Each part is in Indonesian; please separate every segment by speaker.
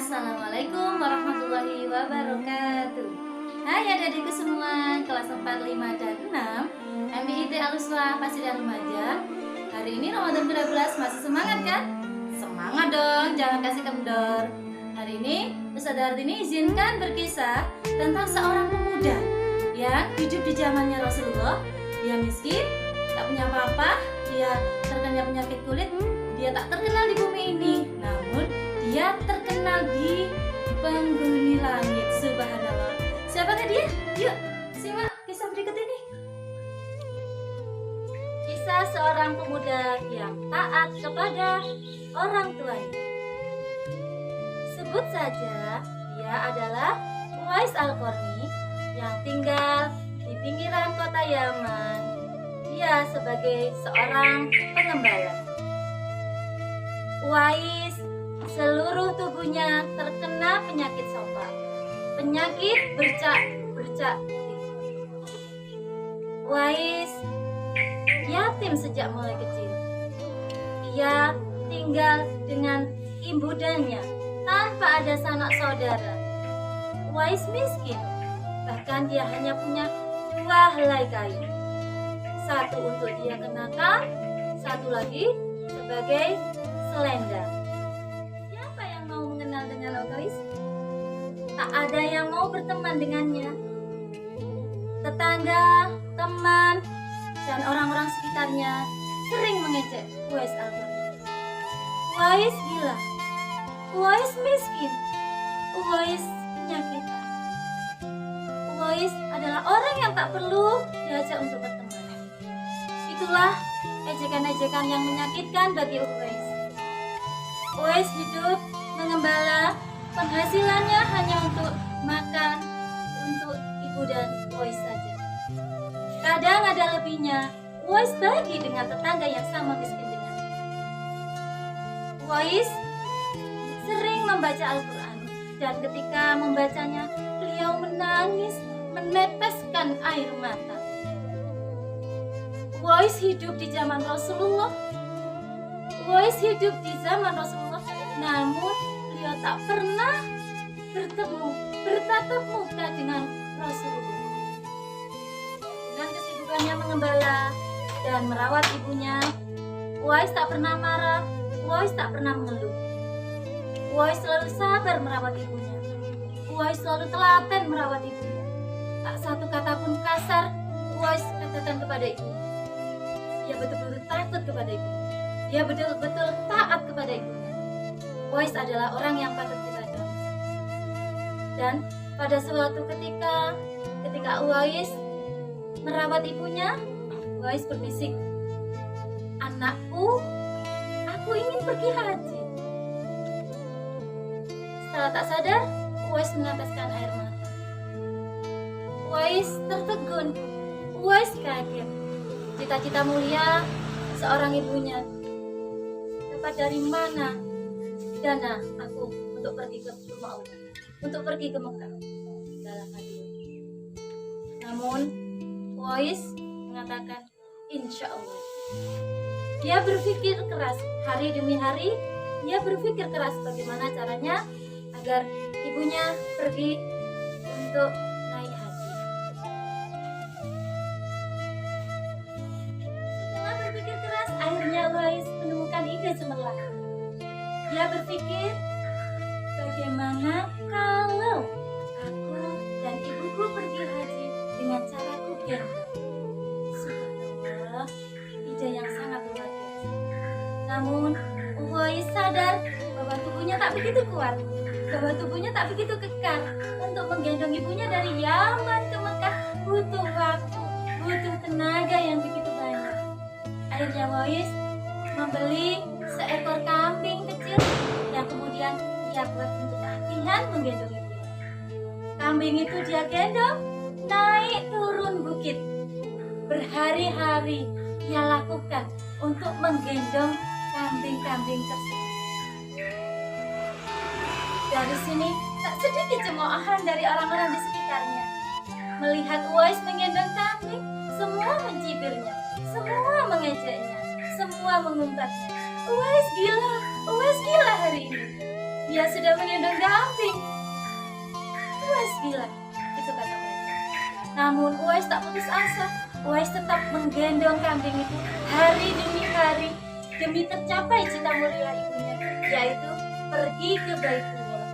Speaker 1: Assalamualaikum warahmatullahi wabarakatuh. Hai adik-adikku semua, kelas 4, 5, dan 6 MIIT Al-Uswah Pacitan Lumajang. Hari ini Ramadan ke-12, masih semangat kan? Semangat dong, jangan kasih kendor. Hari ini Ustazah Hartini izinkan berkisah tentang seorang pemuda yang hidup di zamannya Rasulullah. Dia miskin, tak punya apa-apa, dia terkena penyakit kulit, dia tak terkenal di bumi ini, namun dia terkenal di penghuni langit. Subhanallah. Siapakah dia? Yuk, simak kisah berikut ini. Kisah seorang pemuda yang taat kepada orang tuanya. Sebut saja dia adalah Uwais Al-Qarni yang tinggal di pinggiran kota Yaman. Dia sebagai seorang pengembala. Uwais seluruh tubuhnya terkena penyakit sopak, penyakit bercak. Uwais yatim sejak mulai kecil. Ia tinggal dengan ibundanya tanpa ada sanak saudara. Uwais miskin, bahkan dia hanya punya 2 helai kain. Satu untuk dia kenakan, satu lagi sebagai selendang. Siapa yang mau mengenal dengan Uwais? Tak ada yang mau berteman dengannya. Tetangga, teman, dan orang-orang sekitarnya sering mengejek Uwais Al-Qarni. Uwais gila, Uwais miskin, Uwais penyakitan. Uwais adalah orang yang tak perlu diajak untuk berteman. Itulah ejekan-ejekan yang menyakitkan bagi Uwais. Uwais hidup mengembala, penghasilannya hanya untuk makan untuk ibu dan Uwais saja. Kadang ada lebihnya, Uwais bagi dengan tetangga yang sama miskin dengannya. Uwais sering membaca Al-Quran, dan ketika membacanya, beliau menangis, meneteskan air mata. Uwais hidup di zaman Rasulullah. Uwais hidup di zaman Rasulullah, namun beliau tak pernah bertatap muka dengan Rasulullah. Dengan kesibukannya mengembala dan merawat ibunya, Uwais tak pernah marah, Uwais tak pernah mengeluh. Uwais selalu sabar merawat ibunya. Uwais selalu telaten merawat ibunya. Tak satu kata pun kasar Uwais katakan kepada ibunya. Dia betul-betul takut kepada ibunya. Dia betul-betul taat kepada ibunya. Uwais adalah orang yang patut kita contoh. Dan pada suatu ketika Uwais merawat ibunya, Uwais berbisik, "Anakku, aku ingin pergi haji." Setelah tak sadar, Uwais meneteskan air mata. Uwais tertegun. Uwais kaget. Cita-cita mulia seorang ibunya. Dapat dari mana dana aku untuk pergi ke rumah Allah, untuk pergi ke Mekah? Dalam hati. Namun Uwais mengatakan, insya Allah. Dia berpikir keras hari demi hari. Dia berpikir keras bagaimana caranya agar ibunya pergi untuk naik haji. Setelah berpikir keras, akhirnya Uwais menemukan ide cemerlang. Dia berpikir, bagaimana kalau aku dan ibuku pergi haji dengan caraku gendong? Subhanallah, ide yang sangat luar biasa. Namun Uwais sadar bahwa tubuhnya tak begitu kuat, bahwa tubuhnya tak begitu kekar. Untuk menggendong ibunya dari Yaman ke Mekah butuh waktu, butuh tenaga yang begitu banyak. Akhirnya Uwais membeli seekor kambing kecil yang kemudian ia buat untuk latihan menggendong ibunya. Kambing itu dia gendong naik turun bukit. Berhari-hari ia lakukan untuk menggendong kambing-kambing tersebut. Dari sini tak sedikit cemoohan dari orang-orang di sekitarnya. Melihat Uwais menggendong kambing, semua mencibirnya, semua mengejeknya, semua mengumpat, Uwais gila hari ini. Dia sudah menggendong kambing. Uwais bilang, itu kata mereka. Namun Uwais tak putus asa. Uwais tetap menggendong kambing itu hari demi hari demi tercapai cita mulia ibunya, yaitu pergi ke Baitullah.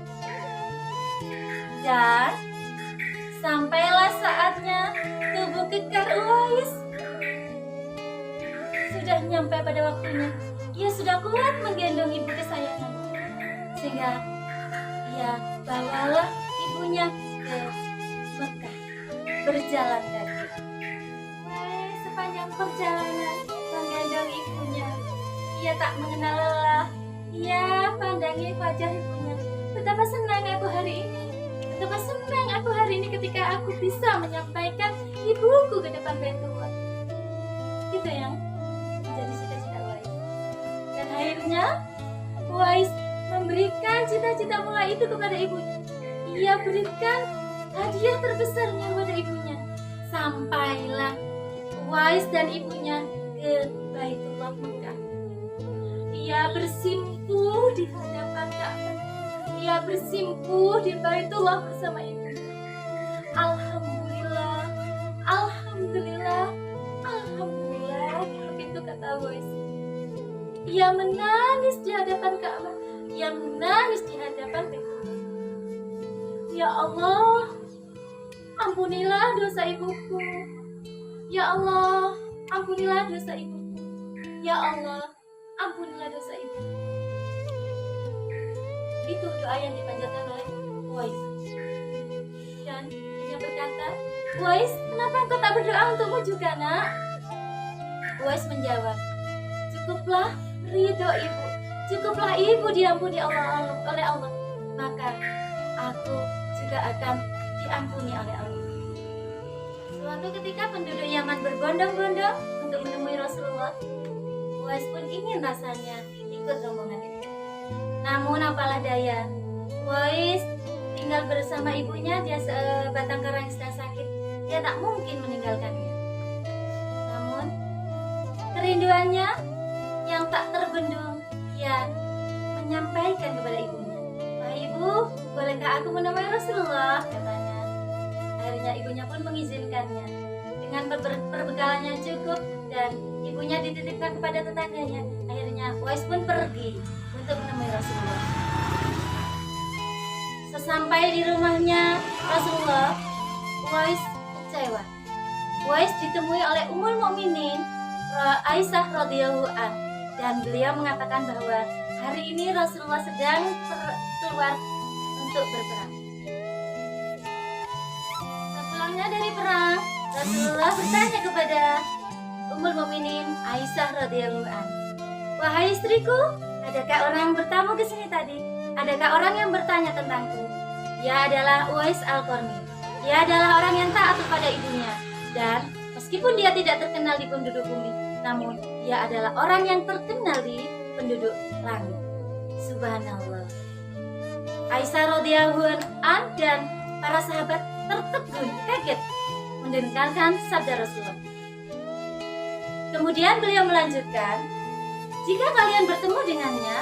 Speaker 1: Dan sampailah saatnya tubuh kekar Uwais sudah nyampe pada waktunya. Ia sudah kuat menggendong ibu kesayangan, sehingga ia bawalah ibunya ke Mekah berjalan kaki. Sepanjang perjalanan menggendong ibunya, ia tak mengenal lelah. Ia pandangi wajah ibunya. Betapa senang aku hari ini. Betapa senang aku hari ini ketika aku bisa menyampaikan ibuku ke depan Baitullah. Itu yang menjadi cita-cita Uwais. Dan akhirnya Uwais memberikan cita-cita mula itu kepada ibunya. Ia berikan hadiah terbesarnya kepada ibunya. Sampailah Uwais dan ibunya ke Baitullah Mekah. Ia bersimpuh di hadapan Ka'bah. Ia bersimpuh di Baitullah bersama ibunya. Alhamdulillah, alhamdulillah, alhamdulillah. Begitu kata Uwais. Ia menangis di hadapan Ka'bah. Ia menangis di hadapan Baitullah. Ya Allah, ampunilah dosa ibuku. Ya Allah, ampunilah dosa ibuku. Ya Allah, ampunilah dosa ibuku. Itu doa yang dipanjatkan oleh Uwais. Dan dia berkata, Uwais, kenapa engkau tak berdoa untukmu juga, nak? Uwais menjawab, cukuplah ridho ibu. Cukuplah ibu diampuni oleh Allah. Maka aku juga akan diampuni oleh Allah. Suatu ketika penduduk Yaman berbondong-bondong untuk menemui Rasulullah. Uwais pun ingin rasanya ikut rombongan itu. Namun apalah daya, Uwais tinggal bersama ibunya. Dia sebatang karang yang sedang sakit. Dia tak mungkin meninggalkannya. Namun kerinduannya yang tak terbendung, ia menyampaikan kepada ibunya. Wahai ibu, bolehkah aku menemui Rasulullah? Katanya. Akhirnya ibunya pun mengizinkannya. Dengan perbekalannya cukup dan ibunya dititipkan kepada tetangganya. Akhirnya Uwais pun pergi untuk menemui Rasulullah. Sesampai di rumahnya Rasulullah, Uwais kecewa. Uwais ditemui oleh Ummul Mukminin Aisyah radhiyallahu anha, dan beliau mengatakan bahwa hari ini Rasulullah sedang keluar untuk berperang. Sepulangnya dari perang, Rasulullah bertanya kepada Ummul Mukminin Aisyah radhiyallahu anha, "Wahai istriku, adakah orang bertamu ke sini tadi? Adakah orang yang bertanya tentangku?" Dia adalah Uwais Al-Qarni. Dia adalah orang yang taat kepada ibunya, dan meskipun dia tidak terkenal di penduduk bumi, namun dia adalah orang yang terkenal di penduduk langit. Subhanallah. Aisyah radhiyallahu anha dan para sahabat tertegun, kaget mendengarkan sabda Rasulullah. Kemudian beliau melanjutkan, "Jika kalian bertemu dengannya,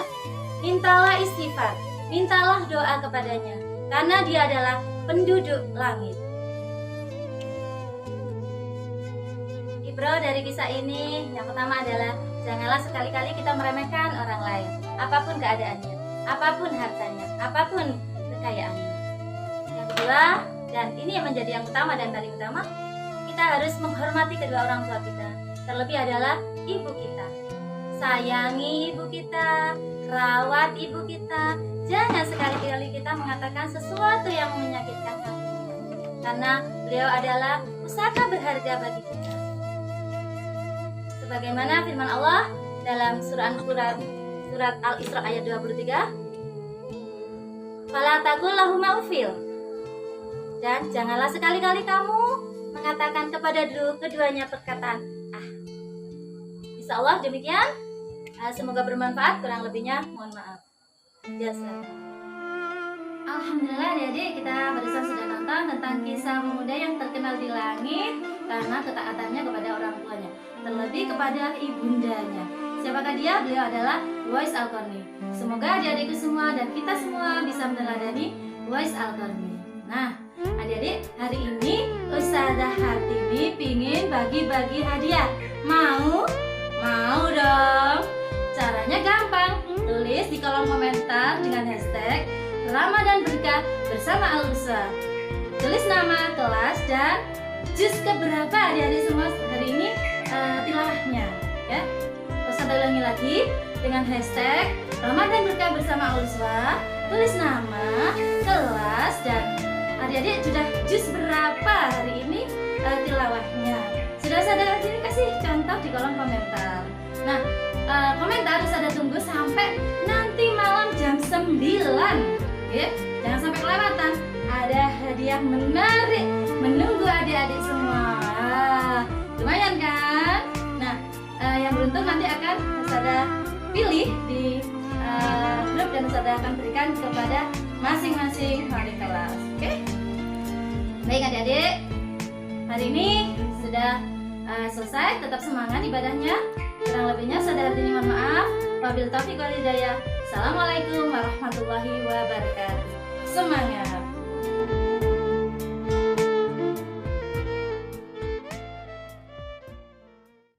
Speaker 1: mintalah istighfar, mintalah doa kepadanya, karena dia adalah penduduk langit." Ibrah dari kisah ini yang pertama adalah janganlah sekali-kali kita meremehkan orang lain, apapun keadaannya, apapun hartanya, apapun kekayaannya. Yang kedua, dan ini yang menjadi yang utama dan paling utama, kita harus menghormati kedua orang tua kita. Terlebih adalah ibu kita. Sayangi ibu kita, rawat ibu kita. Jangan sekali-kali kita mengatakan sesuatu yang menyakitkan hatinya, karena beliau adalah pusaka berharga bagi kita. Sebagaimana firman Allah dalam surat Al-Isra ayat 23, "Fala taqul lahuma uffil." Dan janganlah sekali-kali kamu mengatakan kepada keduanya perkataan ah. Insya Allah demikian. Semoga bermanfaat. Kurang lebihnya mohon maaf. Jasa. Alhamdulillah adik-adik, kita barusan sudah nonton tentang kisah pemuda yang terkenal di langit karena ketaatannya kepada orang tuanya, terlebih kepada ibundanya. Siapakah dia? Beliau adalah Uwais Al-Qarni. Semoga adik-adikku semua dan kita semua bisa meneladani Uwais Al-Qarni. Nah, adik-adik, hari ini Ustazah Hartini pingin bagi-bagi hadiah. Mau? Mau dong. Caranya gampang. Tulis di kolom komentar dengan hashtag Ramadan Berkah bersama Al-Usra. Tulis nama, kelas, dan juz keberapa adik-adik semua hari ini tilawahnya, ya. Ustazah ulangi lagi dengan hashtag Ramadan Berkah bersama Al-Usra. Tulis nama, kelas, dan adik-adik sudah juz berapa hari ini tilawahnya. Sudah sadar ini kasih contoh di kolom komentar. Nah, komentar harus ada tunggu sampai nanti malam jam 9, ya. Jangan sampai kelewatan. Ada hadiah menarik menunggu adik-adik semua. Lumayan kan? Nah, yang beruntung nanti akan Ustazah pilih di grup dan Ustazah akan berikan kepada masing-masing wali kelas. Oke? Baik adik-adik, hari ini sudah selesai. Tetap semangat ibadahnya. Kurang lebihnya Ustazah Hartini mohon maaf. Wabil taufiq wal hidayah. Assalamualaikum warahmatullahi wabarakatuh. Semangat.